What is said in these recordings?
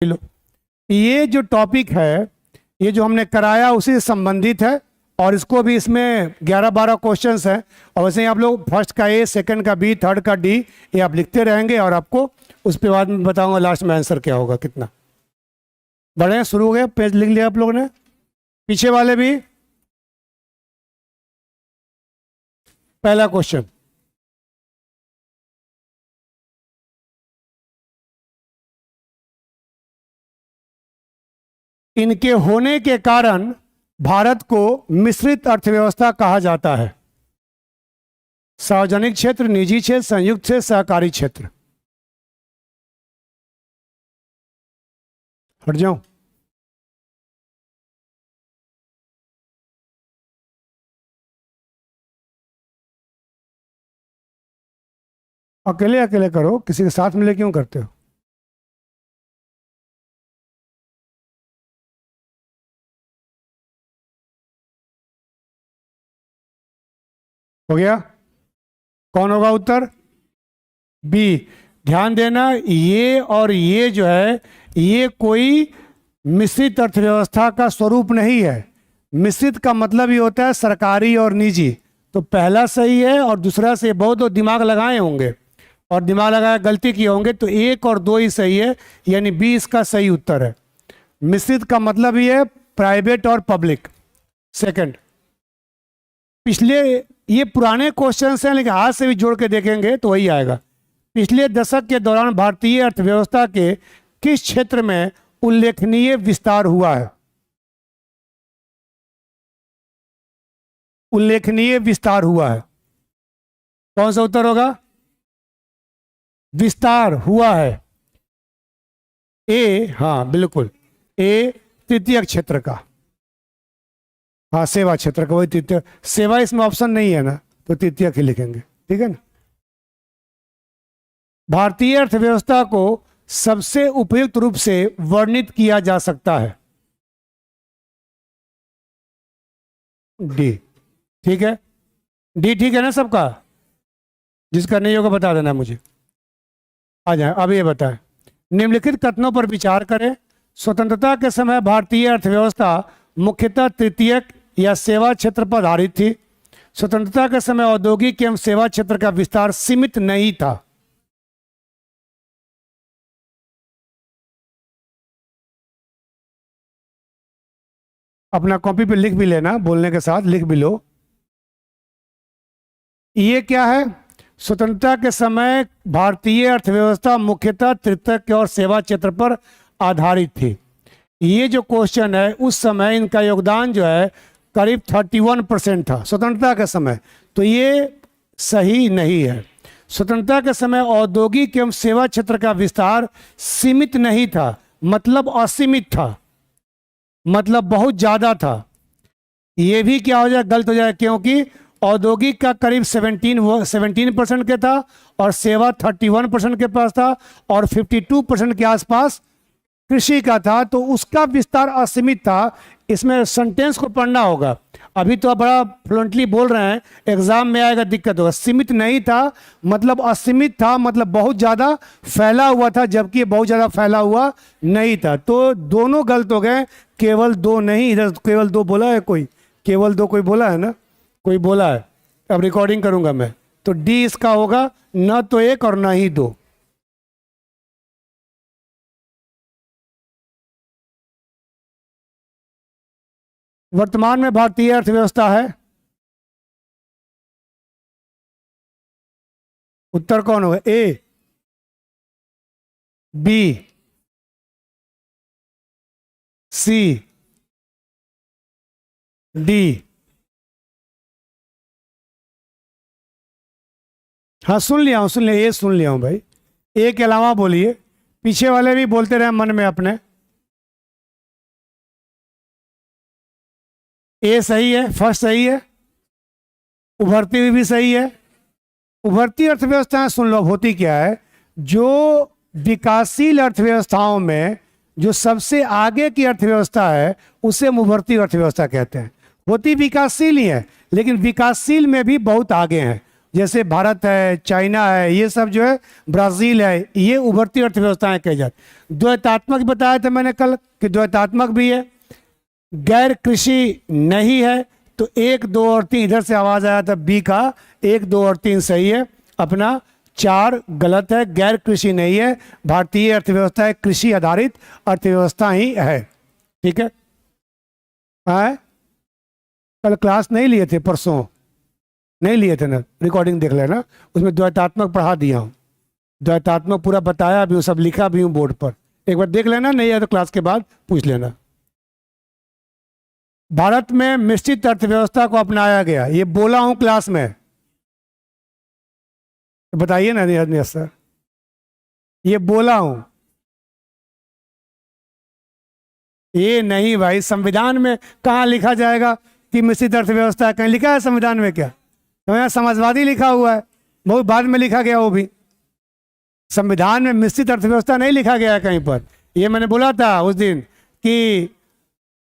लो, ये जो टॉपिक है, ये जो हमने कराया उसी से संबंधित है और इसको भी इसमें 11-12 क्वेश्चंस हैं और वैसे ही आप लोग फर्स्ट का ए, सेकंड का बी, थर्ड का डी, ये आप लिखते रहेंगे और आपको उस पे बाद में बताऊंगा लास्ट में आंसर क्या होगा। कितना बढ़े, शुरू हो गया, पेज लिख लिया आप लोगों ने, पीछे वाले भी। पहला क्वेश्चन, इनके होने के कारण भारत को मिश्रित अर्थव्यवस्था कहा जाता है। सार्वजनिक क्षेत्र, निजी क्षेत्र, संयुक्त क्षेत्र, सहकारी क्षेत्र। हट जाऊं, अकेले अकेले करो, किसी के साथ मिले क्यों करते हो? हो गया, कौन होगा उत्तर? बी। ध्यान देना, ये और ये जो है, ये कोई मिश्रित अर्थव्यवस्था का स्वरूप नहीं है। मिश्रित का मतलब ये होता है सरकारी और निजी। तो पहला सही है और दूसरा से बहुत तो दिमाग लगाए होंगे और दिमाग लगाए गलती किए होंगे, तो 1 और 2 ही सही है, यानी बी इसका सही उत्तर है। मिश्रित का मतलब ये है प्राइवेट और पब्लिक। सेकंड, पिछले, ये पुराने क्वेश्चंस हैं लेकिन आज से भी जोड़ के देखेंगे तो वही आएगा। पिछले दशक के दौरान भारतीय अर्थव्यवस्था के किस क्षेत्र में उल्लेखनीय विस्तार हुआ है? उल्लेखनीय विस्तार हुआ है, कौन सा उत्तर होगा? विस्तार हुआ है, ए। हाँ बिल्कुल, ए तृतीय क्षेत्र का, हाँ सेवा क्षेत्र का, वही तृतीय। सेवा इसमें ऑप्शन नहीं है ना, तो तृतीय के लिखेंगे, ठीक है ना। भारतीय अर्थव्यवस्था को सबसे उपयुक्त रूप से वर्णित किया जा सकता है, डी। ठीक है, डी ठीक है ना सबका? जिसका नहीं होगा बता देना मुझे। आ जाए, अब ये बताएं, निम्नलिखित कथनों पर विचार करें। स्वतंत्रता के समय भारतीय अर्थव्यवस्था मुख्यतः तृतीयक या सेवा क्षेत्र पर आधारित थी। स्वतंत्रता के समय औद्योगिक एवं सेवा क्षेत्र का विस्तार सीमित नहीं था। अपना कॉपी पे लिख भी लेना, बोलने के साथ लिख भी लो। ये क्या है? स्वतंत्रता के समय भारतीय अर्थव्यवस्था मुख्यतः तृतीयक और सेवा क्षेत्र पर आधारित थी। ये जो क्वेश्चन है, उस समय इनका योगदान जो है करीब 31% था स्वतंत्रता के समय, तो ये सही नहीं है। स्वतंत्रता के समय औद्योगिक एवं सेवा क्षेत्र का विस्तार सीमित नहीं था, मतलब असीमित था, मतलब बहुत ज़्यादा था। ये भी क्या हो जाए, गलत हो जाए, क्योंकि औद्योगिक का करीब 17% के था और सेवा 31% के पास था और 52% के आसपास कृषि का था, तो उसका विस्तार असीमित था। इसमें सेंटेंस को पढ़ना होगा, अभी तो आप बड़ा फ्लुएंटली बोल रहे हैं, एग्जाम में आएगा दिक्कत होगा। सीमित नहीं था मतलब असीमित था, मतलब बहुत ज़्यादा फैला हुआ था, जबकि बहुत ज़्यादा फैला हुआ नहीं था। तो दोनों गलत हो गए, केवल 2 नहीं, इधर केवल 2 बोला है कोई, केवल 2 कोई बोला है ना, कोई बोला है। अब रिकॉर्डिंग करूंगा मैं, तो डी इसका होगा, न तो 1 और न ही 2। वर्तमान में भारतीय अर्थव्यवस्था है, उत्तर कौन होगा? ए, बी, सी, डी। हाँ सुन लिया हूँ, सुन लिया, ये सुन लिया हूँ भाई। ए के अलावा बोलिए, पीछे वाले भी बोलते रहे मन में अपने। ए सही है, फर्स्ट सही है, उभरती हुई भी सही है। उभरती अर्थव्यवस्थाएं सुन लो, होती क्या है, जो विकासशील अर्थव्यवस्थाओं में जो सबसे आगे की अर्थव्यवस्था है उसे हम उभरती अर्थव्यवस्था कहते हैं। होती विकासशील ही है, लेकिन विकासशील में भी बहुत आगे हैं। जैसे भारत है, चाइना है, ये सब जो है, ब्राज़ील है, ये उभरती अर्थव्यवस्थाएं कही जाती। द्वैतात्मक बताया था मैंने कल कि द्वैतात्मक भी है। गैर कृषि नहीं है, तो 1, 2 और 3 इधर से आवाज़ आया था बी का, 1, 2 और 3 सही है, अपना 4 गलत है। गैर कृषि नहीं है, भारतीय अर्थव्यवस्था एक कृषि आधारित अर्थव्यवस्था ही है। ठीक है, कल क्लास नहीं लिए थे, परसों नहीं लिए थे ना, रिकॉर्डिंग देख लेना, उसमें द्वैतात्मक पढ़ा दिया हूँ, द्वैतात्मक पूरा बताया भी हूँ, सब लिखा भी हूँ बोर्ड पर, एक बार देख लेना, नहीं है तो क्लास के बाद पूछ लेना। भारत में मिश्रित अर्थव्यवस्था को अपनाया गया, ये बोला हूँ क्लास में, तो बताइए ना नहीं सर, ये बोला हूँ, ये नहीं भाई, संविधान में कहाँ लिखा जाएगा कि मिश्रित अर्थव्यवस्था? कहीं लिखा है संविधान में क्या? तो यहाँ समाजवादी लिखा हुआ है, बहुत बाद में लिखा गया वो भी, संविधान में मिश्रित अर्थव्यवस्था नहीं लिखा गया है कहीं पर। ये मैंने बोला था उस दिन कि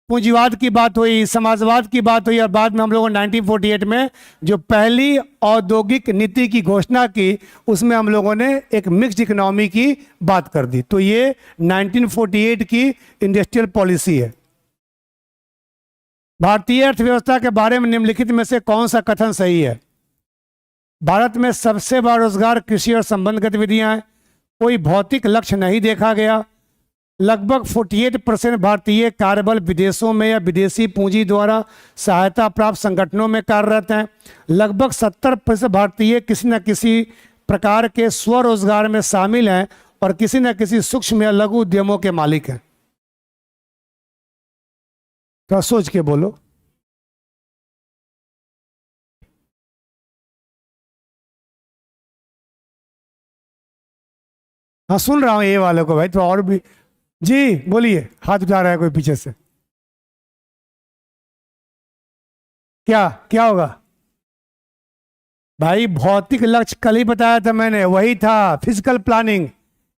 पूंजीवाद की बात हुई, समाजवाद की बात हुई, और बाद में हम लोगों ने 1948 में जो पहली औद्योगिक नीति की घोषणा की, उसमें हम लोगों ने एक मिक्स्ड इकोनॉमी की बात कर दी। तो ये 1948 की इंडस्ट्रियल पॉलिसी है। भारतीय अर्थव्यवस्था के बारे में निम्नलिखित में से कौन सा कथन सही है? भारत में सबसे बड़ा रोजगार कृषि और संबंध गतिविधियां हैं, कोई भौतिक लक्ष्य नहीं देखा गया, लगभग 48% भारतीय कार्यबल विदेशों में या विदेशी पूंजी द्वारा सहायता प्राप्त संगठनों में कार्यरत हैं, लगभग 70% भारतीय किसी न किसी प्रकार के स्वरोजगार में शामिल हैं और किसी न किसी सूक्ष्म या लघु उद्यमों के मालिक हैं। तो सोच के बोलो। हाँ सुन रहा हूँ ये वाले को भाई, तो और भी जी बोलिए, हाथ उठा रहा है कोई पीछे से, क्या क्या होगा भाई? भौतिक लक्ष्य कल ही बताया था मैंने, वही था फिजिकल प्लानिंग।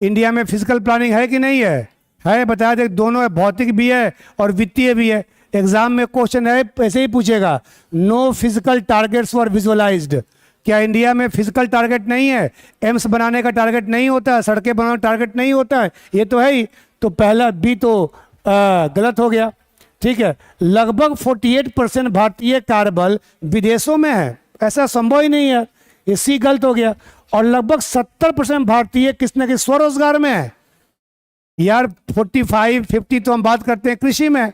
इंडिया में फिजिकल प्लानिंग है कि नहीं है? है, बताया था, दोनों है, भौतिक भी है और वित्तीय भी है। एग्जाम में क्वेश्चन है ऐसे ही पूछेगा, no physical targets were visualised. क्या इंडिया में फिजिकल टारगेट नहीं है? एम्स बनाने का टारगेट नहीं होता, सड़कें बनाने का टारगेट नहीं होता है, ये तो है ही। तो पहला बी तो गलत हो गया। ठीक है, लगभग 48% भारतीय कार्यबल विदेशों में है, ऐसा संभव ही नहीं है, ये सी गलत हो गया। और लगभग 70% भारतीय किस न किस स्वरोजगार में है। यार 45-50 तो हम बात करते हैं कृषि में,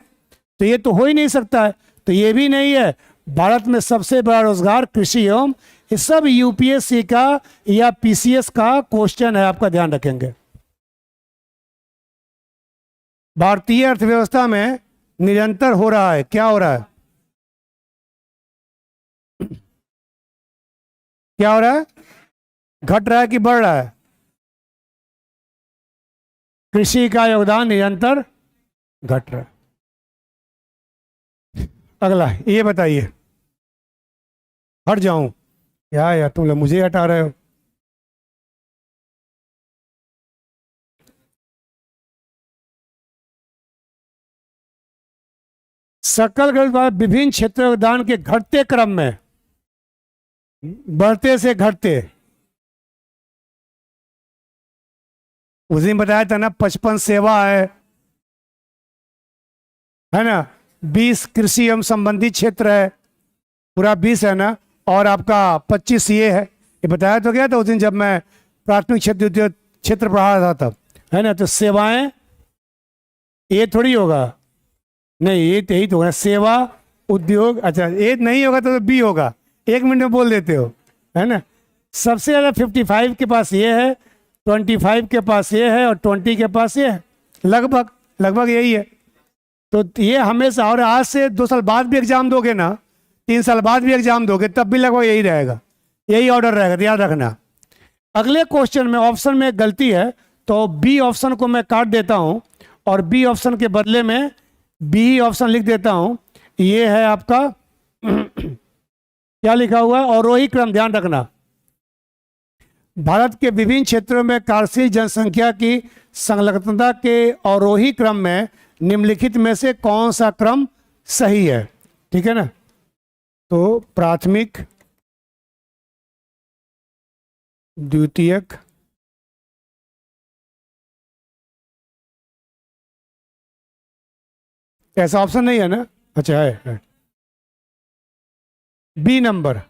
तो ये तो हो ही नहीं सकता है, तो ये भी नहीं है। भारत में सबसे बड़ा रोजगार कृषि एवं, ये सब यूपीएससी का या पीसीएस का क्वेश्चन है, आपका ध्यान रखेंगे। भारतीय अर्थव्यवस्था में निरंतर हो रहा है, क्या हो रहा है? क्या हो रहा है? घट रहा है कि बढ़ रहा है? कृषि का योगदान निरंतर घट रहा है। अगला ये बताइए, हट जाऊं क्या यार, तुम लोग मुझे हटा रहे हो। सकल घरेलू विभिन्न क्षेत्र योगदान के घटते क्रम में, बढ़ते से घटते, उस दिन बताया था ना, 55 सेवा है ना, 20 कृषि एवं संबंधित क्षेत्र है, पूरा 20 है ना, और आपका 25 ये है, ये बताया तो गया था उस दिन जब मैं प्राथमिक क्षेत्र पढ़ा रहा था तब, है ना। तो सेवाएं ये थोड़ी होगा, नहीं ये यही तो होगा, सेवा उद्योग, अच्छा ये नहीं होगा तो बी होगा, 1 मिनट में बोल देते हो, है ना। सबसे ज़्यादा 55 के पास ये है, 25 के पास ये है, और 20 के पास ये है, लगभग लगभग यही है। तो ये हमेशा, और आज से 2 साल बाद भी एग्जाम दोगे ना, 3 साल बाद भी एग्जाम दोगे, तब भी लगभग यही रहेगा, यही ऑर्डर रहेगा, तो याद रखना। अगले क्वेश्चन में ऑप्शन में एक गलती है, तो बी ऑप्शन को मैं काट देता हूं और बी ऑप्शन के बदले में बी ऑप्शन लिख देता हूं। ये है आपका क्या लिखा हुआ है? अवरोही क्रम, ध्यान रखना। भारत के विभिन्न क्षेत्रों में कार्यशील जनसंख्या की संलग्नता के अवरोही क्रम में निम्नलिखित में से कौन सा क्रम सही है? ठीक है ना। तो प्राथमिक, द्वितीयक, ऐसा ऑप्शन नहीं है ना? अच्छा है। बी नंबर,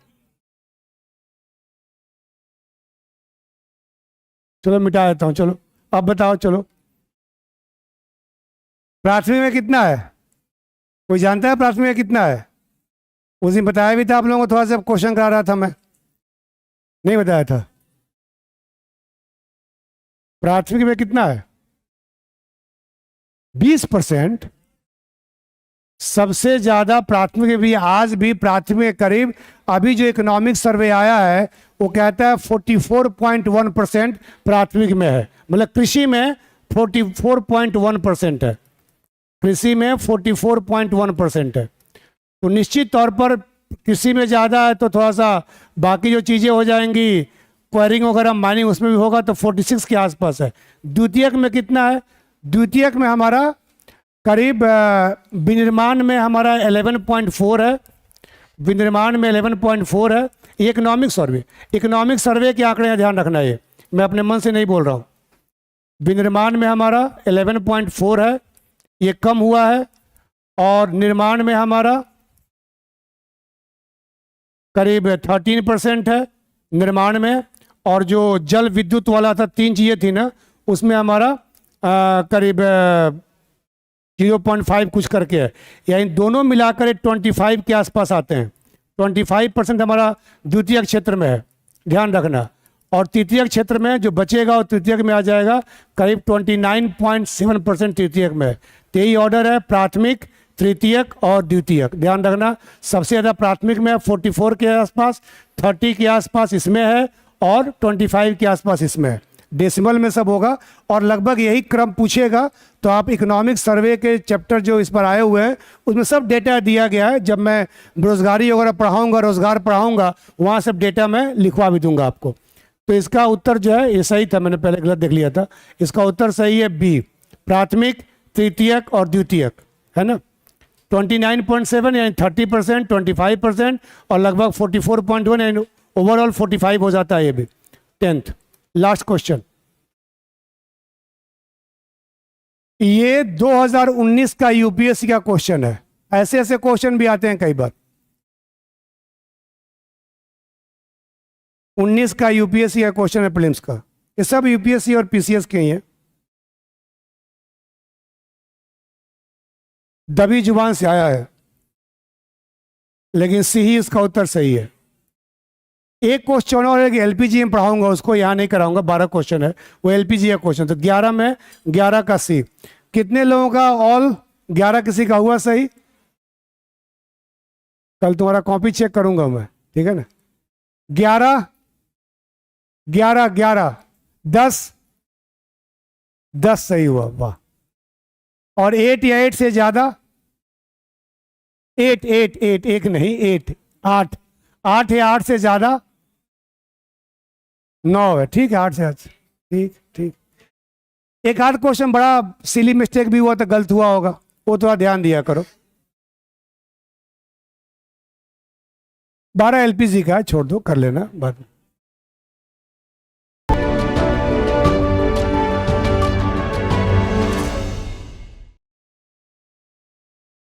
चलो मिटा देता हूं। चलो अब बताओ। चलो प्राथमिक में कितना है? कोई जानता है प्राथमिक में कितना है? उस दिन बताया भी था आप लोगों को, थोड़ा सा क्वेश्चन करा रहा था मैं, नहीं बताया था? प्राथमिक में कितना है? 20%। सबसे ज्यादा प्राथमिक भी, आज भी प्राथमिक के करीब, अभी जो इकोनॉमिक सर्वे आया है वो कहता है 44.1% प्राथमिक में है। मतलब कृषि में 44.1% है, कृषि में 44.1% है। तो निश्चित तौर पर कृषि में ज़्यादा है तो थोड़ा सा बाकी जो चीज़ें हो जाएंगी, क्वायरिंग वगैरह माइनिंग, उसमें भी होगा तो 46 के आसपास है। द्वितीयक में कितना है? द्वितीयक में हमारा करीब विनिर्माण में हमारा 11.4 है, विनिर्माण में 11.4 है। ये इकोनॉमिक सर्वे के आंकड़े ध्यान रखना, ये मैं अपने मन से नहीं बोल रहा हूँ। विनिर्माण में हमारा 11.4 है, ये कम हुआ है। और निर्माण में हमारा करीब 13% है निर्माण में। और जो जल विद्युत वाला था, 3 चीज़ें थी ना, उसमें हमारा करीब 0.5 कुछ करके है। यानी दोनों मिलाकर 25 के आसपास आते हैं। 25% हमारा द्वितीयक क्षेत्र में है, ध्यान रखना। और तृतीयक क्षेत्र में जो बचेगा वो तृतीयक में आ जाएगा, करीब 29.7% तृतीयक में है। तो यही ऑर्डर है, प्राथमिक, तृतीयक और द्वितीयक। ध्यान रखना, सबसे ज़्यादा प्राथमिक में 44 के आसपास, 30 के आसपास इसमें है, और 25 के आसपास इसमें है। डेसिमल में सब होगा और लगभग यही क्रम पूछेगा। तो आप इकोनॉमिक सर्वे के चैप्टर जो इस पर आए हुए हैं उसमें सब डेटा दिया गया है। जब मैं बेरोजगारी वगैरह पढ़ाऊँगा, रोजगार पढ़ाऊँगा, वहाँ सब डेटा मैं लिखवा भी दूंगा आपको। तो इसका उत्तर जो है ये सही था, मैंने पहले गलत देख लिया था। इसका उत्तर सही है बी, प्राथमिक, तृतीयक और द्वितीयक, है ना। 29.7 यानी 30%, 25% और लगभग 44.1 यानी ओवरऑल 45 हो जाता है ये भी। 10th लास्ट क्वेश्चन, ये 2019 का यूपीएससी का क्वेश्चन है। ऐसे ऐसे क्वेश्चन भी आते हैं कई बार। 19 का यूपीएससी का क्वेश्चन है, प्रीलिम्स का। ये सब यूपीएससी और पीसीएस के ही हैं। दबी जुबान से आया है, लेकिन सी ही इसका उत्तर सही है। एक क्वेश्चन और है कि एलपीजी में पढ़ाऊंगा, उसको यहाँ नहीं कराऊंगा। 12 क्वेश्चन है, वो एलपीजी का क्वेश्चन। तो 11 में 11 का सी। कितने लोगों का ऑल 11 किसी का हुआ सही? कल तुम्हारा कॉपी चेक करूंगा मैं, ठीक है ना। 11 11 11 10 10 सही हुआ, वाह। और 8 या 8 से ज्यादा? 8 8 8 एक नहीं, 8 8 8 या 8 से ज्यादा 9 है, ठीक है। 8 से 8, ठीक ठीक। एक आध क्वेश्चन बड़ा सिली मिस्टेक भी हुआ तो गलत हुआ होगा, वो थोड़ा ध्यान दिया करो। 12 एलपीजी का है, छोड़ दो, कर लेना बाद में।